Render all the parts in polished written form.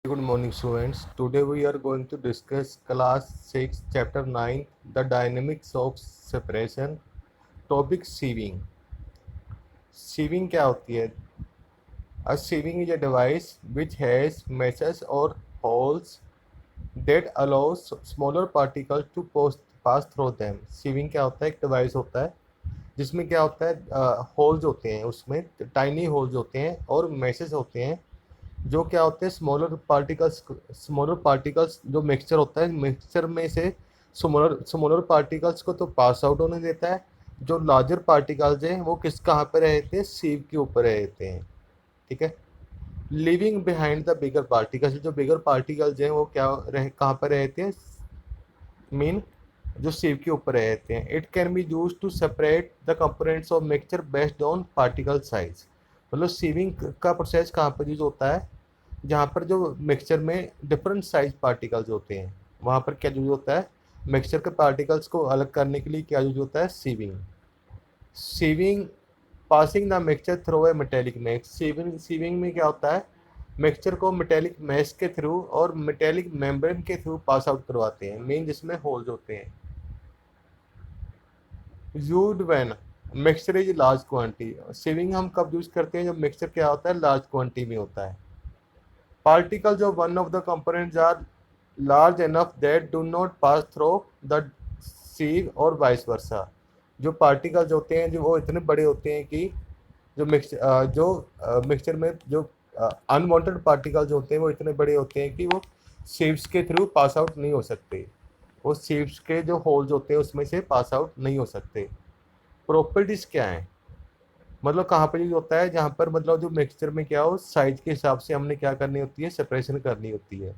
Good morning, students. Today we are going to discuss class 6, chapter 9, the dynamics of separation. Topic sieving. Sieving क्या होती है? A sieving is a device which has meshes or holes that allows smaller particles to pass through them. Sieving क्या होता है? एक device होता है जिसमें क्या होता है, होल्स होते हैं, उसमें टाइनी होल्स होते हैं और मैसेज होते हैं जो क्या होते हैं स्मॉलर पार्टिकल्स जो मिक्सचर होता है मिक्सचर में से स्मॉलर स्मॉलर पार्टिकल्स को तो पास आउट होने देता है। जो लार्जर पार्टिकल्स हैं वो कहाँ पे रहते हैं, सीव के ऊपर रहते हैं। ठीक है। Living behind the bigger particles, जो बिगर पार्टिकल्स हैं वो कहाँ पर रहते हैं, मीन जो सीव के ऊपर रहते हैं। It can be use to separate the components of mixture based on particle size. मतलब सीविंग का प्रोसेस कहाँ पर यूज होता है, जहाँ पर जो मिक्सचर में डिफरेंट साइज पार्टिकल्स होते हैं वहाँ पर क्या यूज होता है, मिक्सचर के पार्टिकल्स को अलग करने के लिए क्या यूज होता है, sieving. Sieving passing the mixture through a metallic mesh. Sieving में क्या होता है, मिक्सचर को मेटेलिक मैश के थ्रू और मेटेलिक मेम्ब्रेन के थ्रू पास आउट करवाते हैं, मेन जिसमें होल्स होते हैं। Used when mixture is large quantity. Sieving हम कब यूज करते हैं, जब मिक्सचर क्या होता है, लार्ज क्वांटिटी में होता है। Particles of one of the components are large enough that do not pass through the sieve or vice versa। जो पार्टिकल्स होते हैं जो वो इतने बड़े होते हैं कि जो मिक्सचर में जो अनवांटेड पार्टिकल्स होते हैं वो इतने बड़े होते हैं कि वो सीव्स के थ्रू पास आउट नहीं हो सकते। वो सीव्स के जो होल्स होते हैं उसमें से पास आउट नहीं हो सकते। प्रॉपर्टीज क्या है, मतलब कहाँ पर यूज होता है, जहाँ पर मतलब जो मिक्सचर में क्या हो साइज के हिसाब से हमने क्या करनी होती है, सेपरेशन करनी होती है।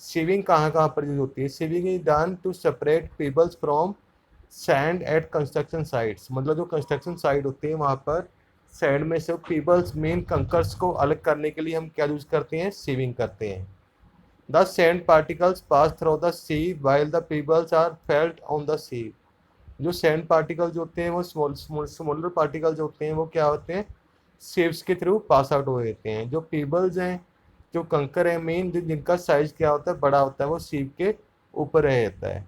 सीविंग कहाँ कहाँ पर यूज होती है, sieving is done to separate pebbles from sand at construction sites. मतलब जो कंस्ट्रक्शन साइट होती है वहाँ पर सैंड में से पीबल्स मेन कंकर्स को अलग करने के लिए हम क्या यूज करते हैं, सीविंग करते हैं। The sand particles pass through the sieve while the pebbles are felt on the sieve. जो सैंड पार्टिकल्स होते हैं वो स्मॉलर पार्टिकल्स होते हैं वो क्या होते हैं, सेव्स के थ्रू पास आउट हो जाते हैं। जो पीबल्स हैं, जो कंकर है मेन, जिनका साइज क्या होता है, बड़ा होता है, वो सीव के ऊपर रह जाता है।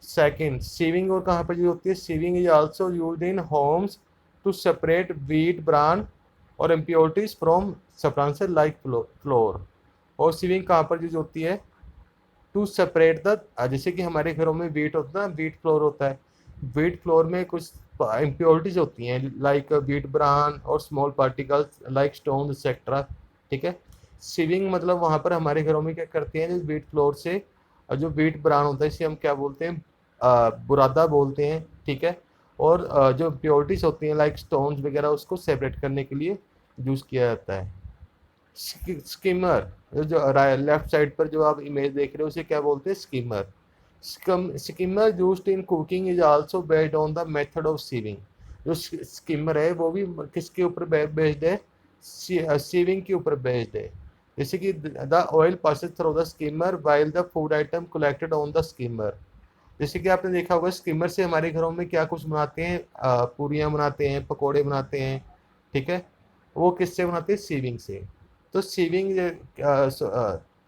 सेकंड, सीविंग और कहाँ पर यूज होती है, sieving is also used in homes to separate wheat bran और impurities from substances like flour. और सीविंग कहाँ पर यूज होती है, टू सेपरेट द, जैसे कि हमारे घरों में वीट होता है ना, वीट फ्लोर होता है, वीट फ्लोर में कुछ इम्प्योरिटीज होती हैं लाइक वीट ब्रान और small particles like stone etcetera. ठीक है। सीविंग मतलब वहाँ पर हमारे घरों में क्या करते हैं, जो वीट फ्लोर से जो वीट ब्रान होता है इसे हम क्या बोलते हैं, बुरादा बोलते हैं। ठीक है। और जो इम्प्योरिटीज होती हैं लाइक स्टोन्स वगैरह उसको सेपरेट करने के लिए यूज़ किया जाता है। स्किमर, जो लेफ्ट साइड पर जो आप इमेज देख रहे हो उसे क्या बोलते हैं, skimmer. Skimmer used in cooking is also based on the method of sieving. जो स्किमर है वो भी किसके ऊपर बेस्ड है, सीविंग के ऊपर बेस्ड है। जैसे कि the oil passes through the skimmer while the food item collected on the skimmer. जैसे कि आपने देखा होगा स्किमर से हमारे घरों में क्या कुछ बनाते हैं, पूरियाँ बनाते हैं, पकोड़े बनाते हैं। ठीक है। वो किससे बनाते हैं, सीविंग से। तो सीविंग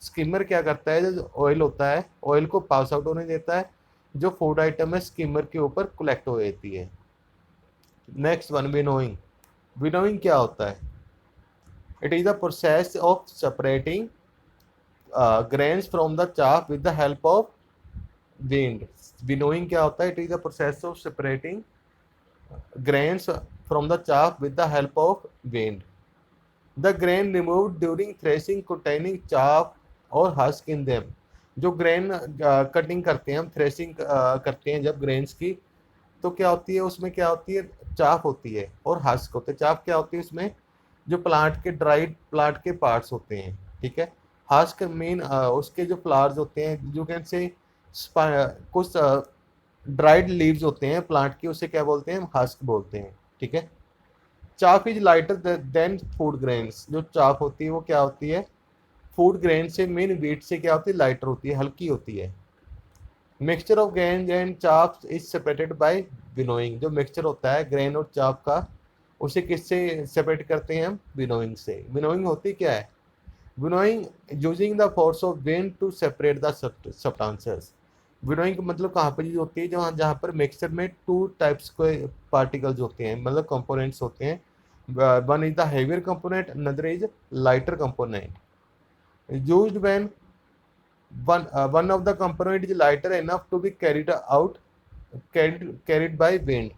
स्किमर क्या करता है, जो ऑयल होता है ऑयल को पास आउट होने देता है, जो फूड आइटम है स्किमर के ऊपर कलेक्ट हो जाती है। Next one, winnowing. विनोइंग क्या होता है, it is the process of separating grains from the chaff with the help of wind. Winnowing क्या होता है, it is the process of separating grains from the chaff with the help of wind. The grain removed during threshing containing chaff or husk in them। जो grain cutting करते हैं हम, threshing करते हैं जब ग्रेन्स की, तो क्या होती है उसमें, क्या होती है, चाफ होती है और हस्क होते हैं। चाफ क्या होती है उसमें, जो प्लांट के ड्राइड प्लांट के पार्ट्स होते हैं। ठीक है। हस्क मीन उसके जो फ्लावर्स होते हैं, जो कैन से कुछ ड्राइड लीव्स होते हैं प्लांट की, उसे क्या बोलते हैं, हस्क बोलते हैं। ठीक है। Chaff is lighter than food grains. जो चाफ होती है वो क्या होती है, फूड ग्रेन से मीन वीट से क्या होती है, लाइटर होती है, हल्की होती है। Mixture of grain and chaff is separated by winnowing. जो मिक्सचर होता है ग्रेन और चाफ का, उसे किससे सेपरेट करते हैं हम, विनोइंग से। विनोइंग होती क्या है, winnowing using the force of wind to separate the substances. Winnowing का मतलब कहाँ पर यूज होती है, जहाँ जहाँ पर मिक्सचर में टू टाइप्स के पार्टिकल्स होते हैं, मतलब कंपोनेंट्स होते हैं। One is the heavier component, another is lighter component. Used when one of the component is lighter enough to be carried by wind।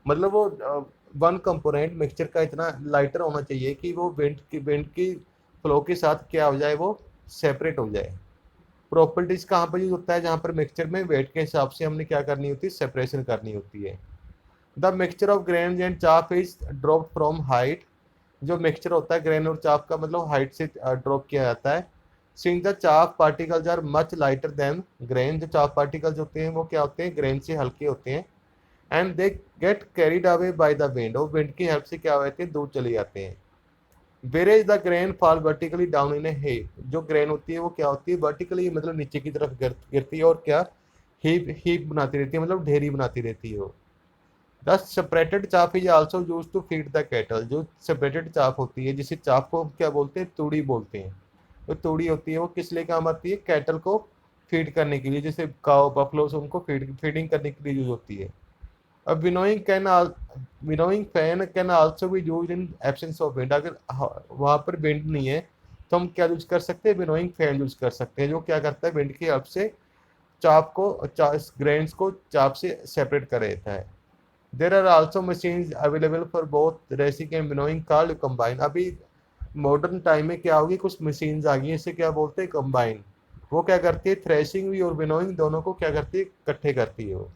मतलब वो वन कंपोनेंट मिक्सचर का इतना लाइटर होना चाहिए कि वो विंड की फ्लो के साथ क्या हो जाए, वो सेपरेट हो जाए। प्रॉपर्टीज कहाँ पर यूज होता है, जहाँ पर मिक्सचर में वेट के हिसाब से हमने क्या करनी होती है, सेपरेशन करनी होती है। The mixture of grain and चाप इज ड्रॉप फ्रॉम हाइट। जो मिक्सचर होता है ग्रेन और चाप का, मतलब हाइट से ड्रॉप किया जाता है। Since the chaff particles are much lighter than grain. जो चाप पार्टिकल्स होते हैं वो क्या होते हैं, ग्रेन से हल्के होते हैं। And they get carried away by the wind, और विंड की हेल्प से क्या होते हैं, दूर चले जाते हैं। Whereas the grain fall vertically down in a heap. जो ग्रेन होती है वो क्या होती है, वर्टिकली मतलब नीचे की तरफ गिरती है, और क्या हीप हीप बनाती रहती है, मतलब ढेरी बनाती रहती है वो। The separated chaff is also use to feed the cattle. जो सेपरेटेड चाप होती है, जिसे चाप को हम क्या बोलते हैं, तूड़ी बोलते हैं। तो तूड़ी होती है वो किस लिए काम आती है, कैटल को फीड करने के लिए, जैसे काउ बफलोस उनको फीडिंग करने के लिए यूज होती है। अब winnowing fan can also be use in absence of wind. अगर वहाँ पर विंड नहीं है तो हम क्या यूज कर सकते हैं, विनोइंग फैन यूज कर सकते हैं, जो क्या करता है, विंड की हेल्प से चाप को ग्रेन्स को चाप से सेपरेट कर देता है। There are also machine available for both racing and winnowing called combine. अभी मॉडर्न टाइम में क्या होगी, कुछ मशीन्स आ गई हैं, इसे क्या बोलते हैं, कंबाइन। वो क्या करती है, थ्रेशिंग भी और विनोइंग दोनों को क्या करती है, इकट्ठे करती है वो।